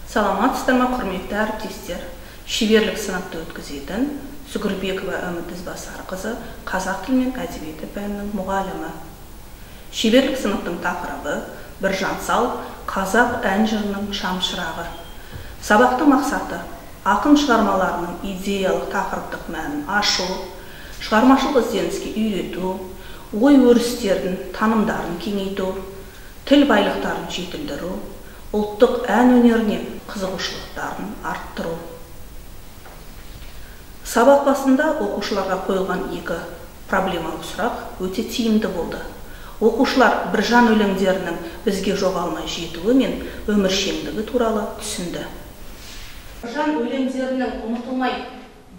Саламатсыздар ма, құрметті әріптестер? Шеберлік сыныпты өткізетін Сүгірбекова Үміт Ізбасарқызы қазақ тілі мен әдебиеті пәнінің мұғалімі. Шеберлік сыныптың тақырыбы Біржан Сал қазақ ән жырының шамшырағы. Сабақтың мақсаты ақын шығармаларының идеялық тақырыптық мәнін ашу, шығармашылық ізденіске үйрету, ой өрістердің танымдарын кеңейту, тіл байлықтарын жетілдіру, ұлттық ән өнеріне қызығушылықтарын арттыру. Сабақ басында оқушыларға қойылған екі проблемалық сұрақ өте тиімді болды. Оқушылар Біржан өлеңдерінің бізге жоғалмай жетуі мен өміршеңдігі туралы түсінді. Біржан өлеңдерінің ұмытылмай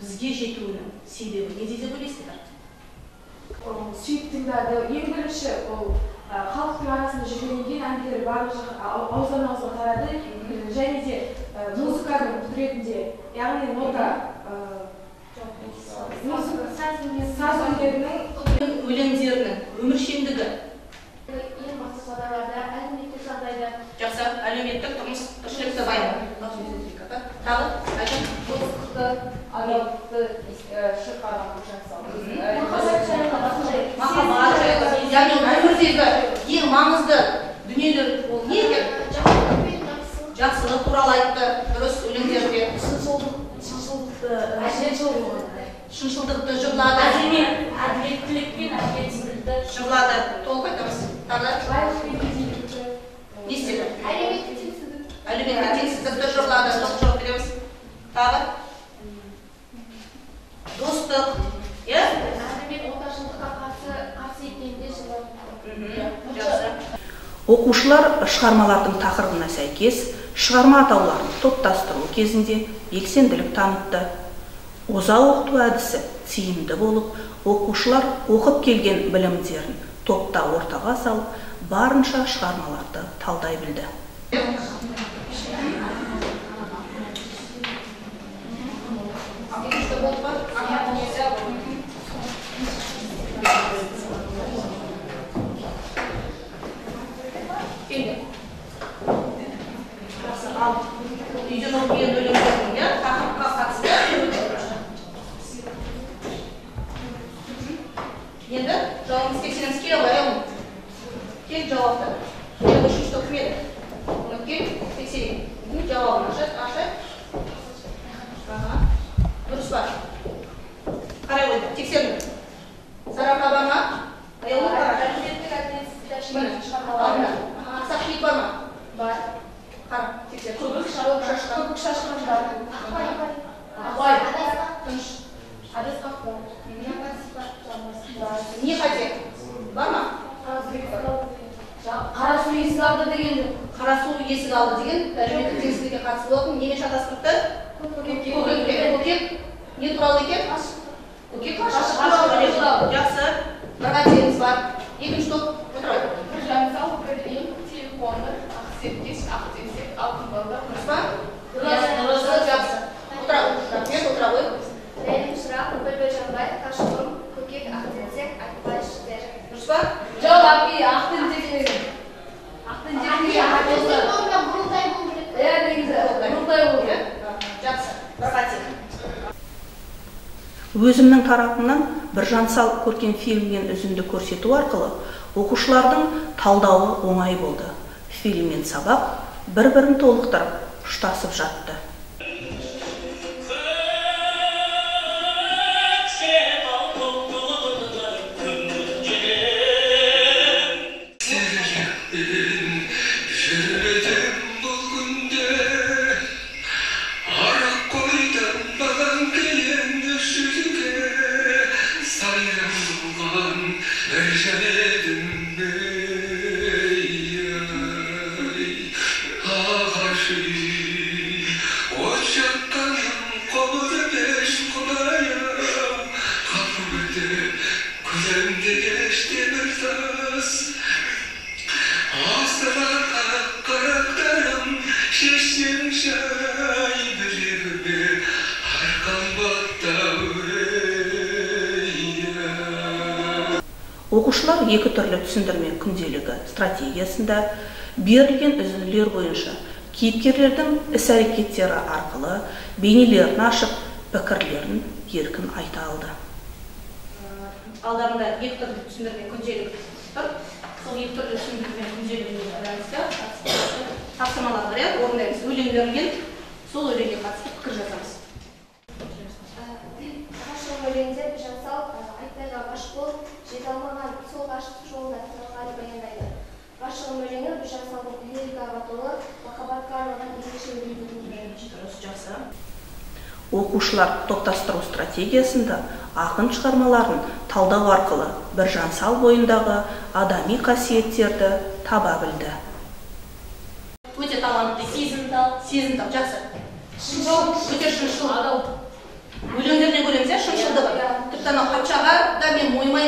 бізге жетуінің себебі неде деп ойлайсыздар? Сүйіп тыңдады. Ең бірінші ол халықтың арасында жүргеннен кейін әндері барлық ауыздан ауызға тарады, және де музыканың құдіретінде, яғни нота саз өнерінің өлеңдерінің өміршеңдігі ең басты салаларда әлеуметтік жағдайда жақсы, әлеуметтік тұрмыс тіршілікті баяндайды. Тағы достықты, адалдықты шырқаған Біржан Сал. Махаббат жайлы, яғни өмірдегі ең маңызды дүниелер ол не екен? Жақсылық туралы айтты, дұрыс өлеңдерде. Шыншылдықты жырлады. Әділеттілік пен әділетсіздікті Жырлады. Толық айтамыз. Тағы не істеді? Әлеуметтік теңсіздікті жырлады. Толық жауап береміз. Тағы достық. Оқушылар шығармалардың тақырыбына сәйкес шығарма атауларын топтастыру кезінде белсенділік танытты. Оза оқыту әдісі тиімді болып, оқушылар оқып келген білімдерін топта ортаға салып, барынша шығармаларды талдай білді. Үйден оқиын өлеңдердің тақырыпқа қатысты. Енді жауабымыз тексереміз. Кел алайын. Кел жауапты. Кел үшінші тоқым еді. Оны кел тексерейін. Жауабын ашай. Дұрыс бар. Қарай қойды. Тексердің. Сарапаба ма? Аяулы қара. Ақсақ киік бар ма? бар. Қара. Тексер. Көбік шашқан бар. Абай. Тыныш. Адасқақ бар. Не қате? Бар ма? Қарасу есік алды деген. Қарасу есік алды деген әлеуметтік теңсіздікке қатысты болатын. Немен шатастырыпты? Көкек. Не туралы екен? Көкек туралы. Жақсы. Бір қатеңіз бар. Екінші топ отырау. Біржан Сал бірден телефонды ақсеткеш, ақтенсек, алтын балдар. Дұрыс па? Дұрыс. Жақсы. Отырау. Рахмет, отыра ғой. Ләйлім сұрақ, Бүлбіл Жанбай, Ташқұрым, көкек ақтенсек, айтпай шыдер. Дұрыс па? Жауап ей, ақтенсек деген. Ақтенсек Онда бұрылдай бұл керек. бұрылдай болды. Жақсы. Бір қате. Өзімнің тарапымнан Біржан Сал көркем фильмнен үзінді көрсету арқылы оқушылардың талдауы оңай болды. Фильм мен сабақ бір-бірін толықтырып, ұштасып жатты. Оқушылар екі түрлі түсіндірме күнделігі стратегиясында берілген үзінділер бойынша Кейіпкерлердің іс-әрекеттері арқылы бейнелерін ашып, пікірлерін еркін айта алды. Алдарында екі түрлі түсіндірме күнделік тұр. Сол екі түрлі түсіндірме күнделігіне байланысты тапсырмалар бар, орындаймыз. Өлеңдер келіп, сол өлеңге қатысты пікір жазамыз. Ғашығым өлеңде біржан сал, айтпайға ғашық болып, жете алмаған сол ғашықтық жолында тыңғалғаны баяндайды. Ғашығым өлеңі біржан салдың лирикаға толы, махаббатқа арналған ерекше өлең. Жақсы. Оқушылар топтастыру стратегиясында ақын шығармаларын талдау арқылы біржан сал бойындағы адами қасиеттерді таба білді. Өте талантты, сезімтал, жақсы. Шыншыл, өте шыншыл, адал. Өлеңдерден көреміз, шыншылдығы. Тіпті анау патшаға да мен мойымай,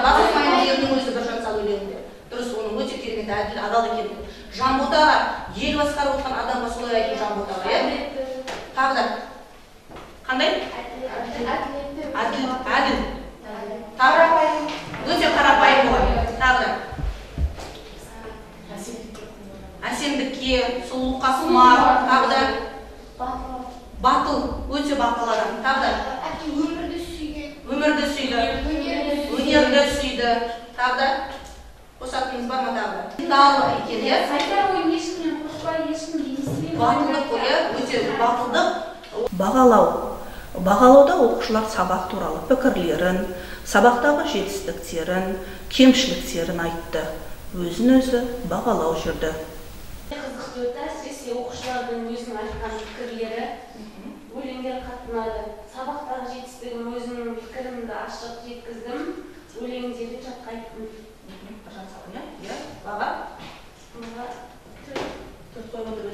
басылмайын дегеннің өзі біржан сал өлеңінде. Дұрыс, оның өте керемет, әділ, адал екенін. Жанботаға, ел басқарып отырған адамға солай айту Жанботаға, тағы да. Қандай? Әділ. Қарапайым. Өте қарапайым болған. Тағы да. Әсемдікке, сұлулыққа құмар. Тағы да. Батыл. Өте батыл адам. Тағы да. Өмірді сүйді. Өнерді сүйді. Тағы да. Қосатыныңыз бар ма тағы да? Далы екен, е? Айтар ойын ешкіммен қоспай, ешкімге естімей. Батылдық қойы, өте батылдық. Бағалауда оқушылар сабақ туралы пікірлерін, сабақтағы жетістіктерін, кемшіліктерін айтты. Өзін-өзі бағалау жүрді. Қызықты өтті, әсіресе оқушылардың өзінің айтқан пікірлері, өлеңдер қатынады. Сабақтағы жетістігім, өзінің пікірімді ашық жеткіздім, өлеңдерді жатқа айттым. Біржан сал, иә? Баға? Баға 4 қойылды